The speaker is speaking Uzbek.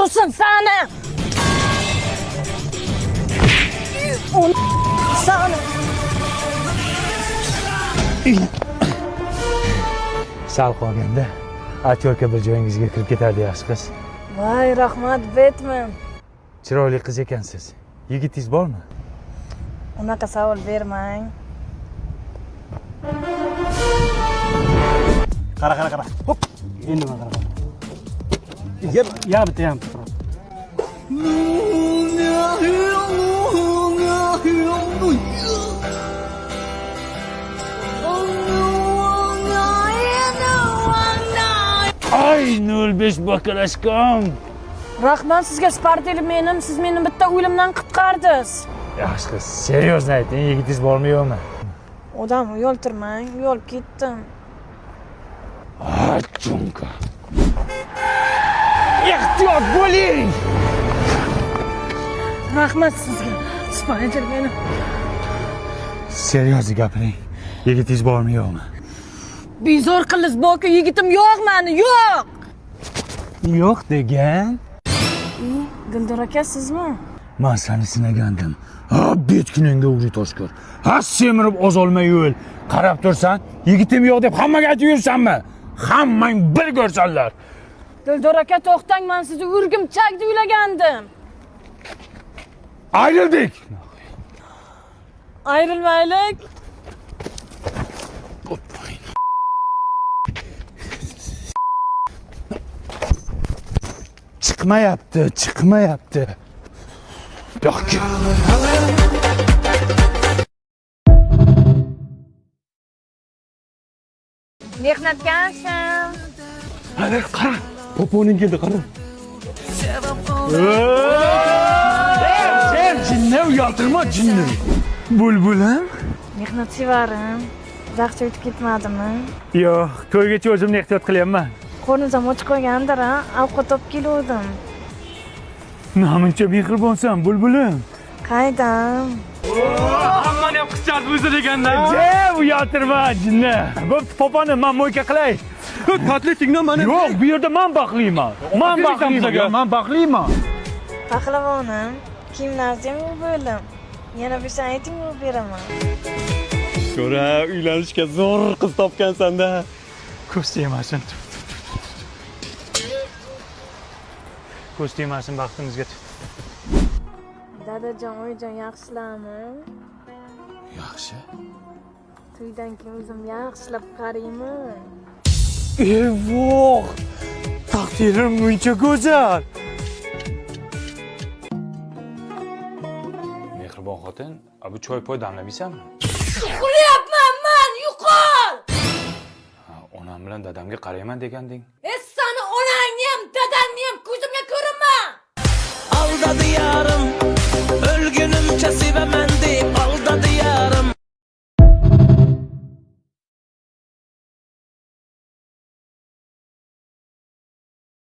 ursin seni. Seni. Sal qolganda aktyorka bir joyingizga kirib ketardi yaxshi qiz. Voy, rahmat Batman. Chiroyli qiz ekansiz. Yigitingiz bormi? Unaqa savol bermang. Qara. Hop. Endi mana qara. Ya bitta ham. Ay 05 bakalashkom. Rahmat sizga Sparteli menim, siz meni bitta o'limdan qutqardingiz. Yaxshi qiz, seryozni ayting, yigitingiz bormi yo'qmi? Odam uyoltirmang, uyolib ketdim. Chunka. Ehtiyot bo'ling. Rahmat sizga, Sparteli menim. Seryozni gapiring. Yigitingiz bormi yo'qmi? Bezor qilish boki yigitim yo'q meni, yo'q. Yo'q degan. Dildor aka sizmi? Men seni sinagandim. Ha, betkuningga uri toshkor. Ha, semirib ozolmay yo'l. Qarab tursan, yigitim yo'q deb hammaga aytib yursanmi? Hammang bir ko'rsanlar. Dildor aka to'xtang, men sizni urgimchakda uylagandim. Ayrildik. Ayrilmaylik. Chiqmayapti. Yo'q. Mehnatkansam. Hadi qara. Poponing keldi, qara. Sen jinni uyaltirma jinni. Bulbulim? Mehnatsevarim. Vaqt o'tib ketmadimi? Yo'q, to'ygacha o'zimni ehtiyot qilyapman. Qo'rnizam och qo'ygandir, ovqat olib keluvdim. Namuncha mehribonsan, bulbulim. Qaydam? Hammani ham qizchasi o'zi deganda. Uyaltirma jinni. Bo'pti, poponi men mo'yka qilay. Kotletingdan mana. Yo'q, bu yerda men baxtliman. Men baxtliman. Pahlavonim, kiyimlaringizni yuvib bo'ldim. Yana bir şey ayting, yuvib beraman. Ko'ra, uylanishga zo'r qiz topgansan-da. Ko'z tegmasin. Ko'z tegmasin baxtimizga. Dadajon, oyijon yaxshilarmi? Yaxshi. To'ydan keyin o'zim yaxshilab qarayman. Evoh! Taqdirim buncha go'zal. Mehribon xotin, bu choy-poy damlamaysanmi? Uxlayapman men, yo'qol! Onam bilan dadamga qarayman deganding.